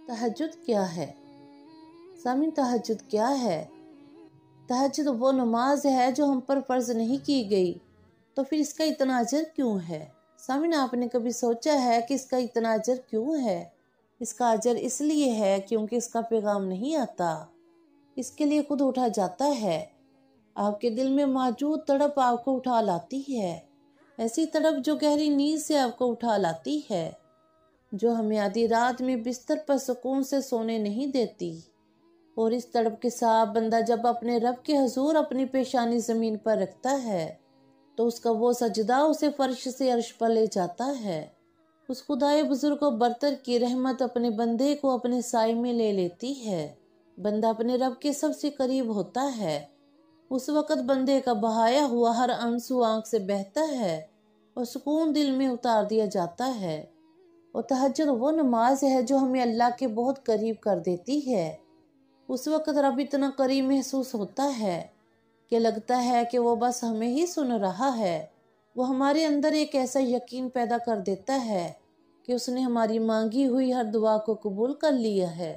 तहज्जुद क्या है? सामीन, तहज्जुद क्या है? तहज्जुद वो नमाज है जो हम पर फ़र्ज़ नहीं की गई, तो फिर इसका इतना अजर क्यों है? सामीन, आपने कभी सोचा है कि इसका इतना अजर क्यों है? इसका अजर इसलिए है क्योंकि इसका पैगाम नहीं आता, इसके लिए खुद उठा जाता है। आपके दिल में मौजूद तड़प आपको उठा लाती है, ऐसी तड़प जो गहरी नींद से आपको उठा लाती है, जो हमें आधी रात में बिस्तर पर सुकून से सोने नहीं देती। और इस तड़प के साथ बंदा जब अपने रब के हुजूर अपनी पेशानी ज़मीन पर रखता है तो उसका वो सजदा उसे फर्श से अर्श पर ले जाता है। उस खुदाए बुजुर्ग को बरतर की रहमत अपने बंदे को अपने साए में ले लेती है। बंदा अपने रब के सबसे करीब होता है। उस वक़्त बंदे का बहाया हुआ हर आंसू आंख से बहता है और सुकून दिल में उतार दिया जाता है। और तहज्जुद वो नमाज है जो हमें अल्लाह के बहुत करीब कर देती है। उस वक़्त रब इतना करीब महसूस होता है कि लगता है कि वो बस हमें ही सुन रहा है। वो हमारे अंदर एक ऐसा यकीन पैदा कर देता है कि उसने हमारी मांगी हुई हर दुआ को कबूल कर लिया है।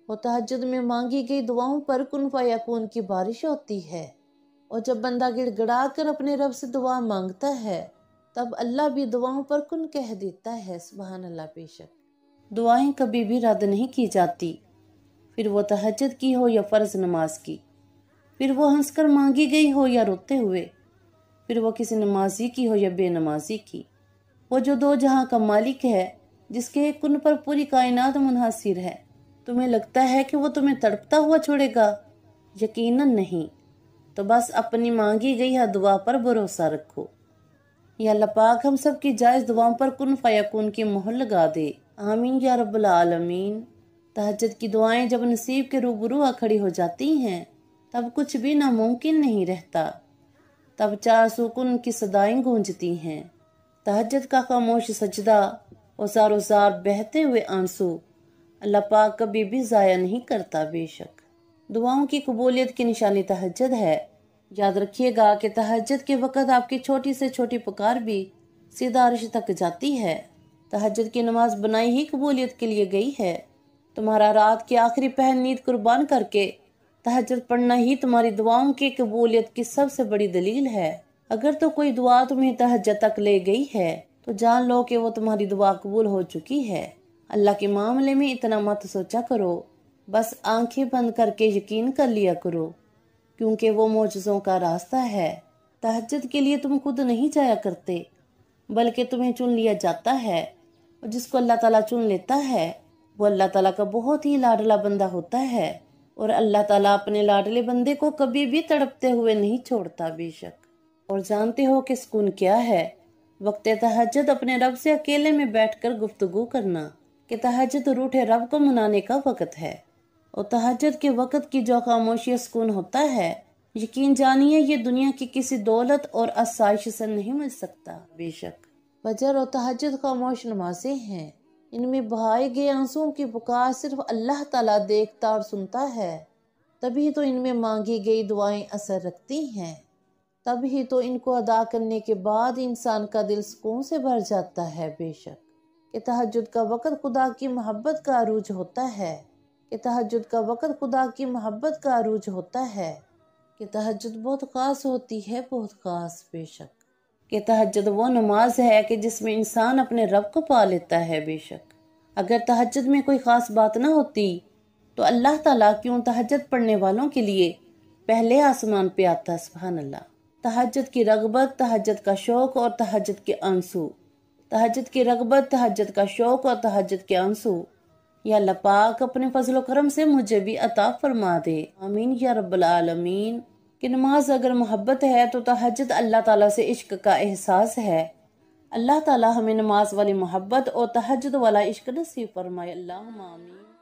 और तहज्जुद में मांगी गई दुआओं पर कुन फयकून की बारिश होती है। और जब बंदा गिड़गिड़ा कर अपने रब से दुआ मांगता है तब अल्लाह भी दुआओं पर कुन कह देता है। सुभान अल्लाह। बेशक दुआएं कभी भी रद्द नहीं की जाती, फिर वो तहज्जुद की हो या फ़र्ज़ नमाज की, फिर वो हंसकर मांगी गई हो या रोते हुए, फिर वो किसी नमाजी की हो या बेनमाजी की। वो जो दो जहां का मालिक है, जिसके एक कुन पर पूरी कायनात मुनहसिर है, तुम्हें लगता है कि वो तुम्हें तड़पता हुआ छोड़ेगा? यकीनन नहीं। तो बस अपनी मांगी गई हर दुआ पर भरोसा रखो। या अल्लाह पाक हम सब की जायज़ दुआओं पर कुन फयकून की मोहर लगा दे। आमीन या रब्बुल आलमीन। तहज्जुद की दुआएं जब नसीब के रूबरू आ खड़ी हो जाती हैं तब कुछ भी नामुमकिन नहीं रहता। तब चार सुकून की सदाएं गूंजती हैं। तहज्जुद का खामोश सजदा और ज़ारो ज़ार बहते हुए आंसू अल्लाह पाक कभी भी ज़ाया नहीं करता। बेशक दुआओं की कबूलियत की निशानी तहज्जुद है। याद रखिएगा कि तहज्जुद के वक़्त आपकी छोटी से छोटी पुकार भी सीधा अर्श तक जाती है। तहज्जुद की नमाज बनाई ही कबूलियत के लिए गई है। तुम्हारा रात की आखिरी पहर नींद कुर्बान करके तहज्जुद पढ़ना ही तुम्हारी दुआओं की कबूलियत की सबसे बड़ी दलील है। अगर तो कोई दुआ तुम्हें तहज्जुद तक ले गई है तो जान लो कि वो तुम्हारी दुआ कबूल हो चुकी है। अल्लाह के मामले में इतना मत सोचा करो, बस आंखें बंद करके यकीन कर लिया करो, क्योंकि वो मौजज़ों का रास्ता है। तहज्जुद के लिए तुम खुद नहीं जाया करते, बल्कि तुम्हें चुन लिया जाता है। और जिसको अल्लाह ताला चुन लेता है वो अल्लाह ताला का बहुत ही लाडला बंदा होता है। और अल्लाह ताला अपने लाडले बंदे को कभी भी तड़पते हुए नहीं छोड़ता। बेशक और जानते हो कि सुकून क्या है? वक्त तहज्जुद अपने रब से अकेले में बैठकर गुफ्तगू करना, कि तहज्जुद रूठे रब को मनाने का वक़्त है। और तहज्जुद के वक़्त की जो खामोशी सुकून होता है, यकीन जानिए ये दुनिया की किसी दौलत और आसाइश से नहीं मिल सकता। बेशक फजर और तहज्जुद खामोश नमाज़ें हैं। इनमें बहाए गए आंसुओं की पुकार सिर्फ अल्लाह ताला देखता और सुनता है। तभी तो इनमें मांगी गई दुआएं असर रखती हैं। तभी तो इनको अदा करने के बाद इंसान का दिल सुकून से भर जाता है। बेशक कि तहज्जुद का वक़्त खुदा की मोहब्बत का अरूज होता है। कि तहज्जुद का वक़्त खुदा की मोहब्बत का अरूज होता है। कि तहज्जुद बहुत ख़ास होती है, बहुत ख़ास। बेशक कि तहज्जुद वो नमाज है कि जिसमें इंसान अपने रब को पा लेता है। बेशक अगर तहज्जुद में कोई ख़ास बात ना होती तो अल्लाह ताला क्यों तहज्जुद पढ़ने वालों के लिए पहले आसमान पे आता। सुभान अल्लाह। तहज्जुद की रगबत, तहज्जुद का शौक़ और तहज्जुद के आंसू। तहज्जुद की रगबत, तहज्जुद का शौक़ और तहज्जुद के आंसू या अल्लाह पाक अपने फजल करम से मुझे भी अता फरमा दे। आमीन या रब्बुल आलमीन। कि नमाज अगर मोहब्बत है तो तहज्जुद अल्लाह ताला से इश्क का एहसास है। अल्लाह ताला हमें नमाज वाली मोहब्बत और तहज्जुद वाला इश्क नसीब फरमाए। अल्लाहुम्मा आमीन।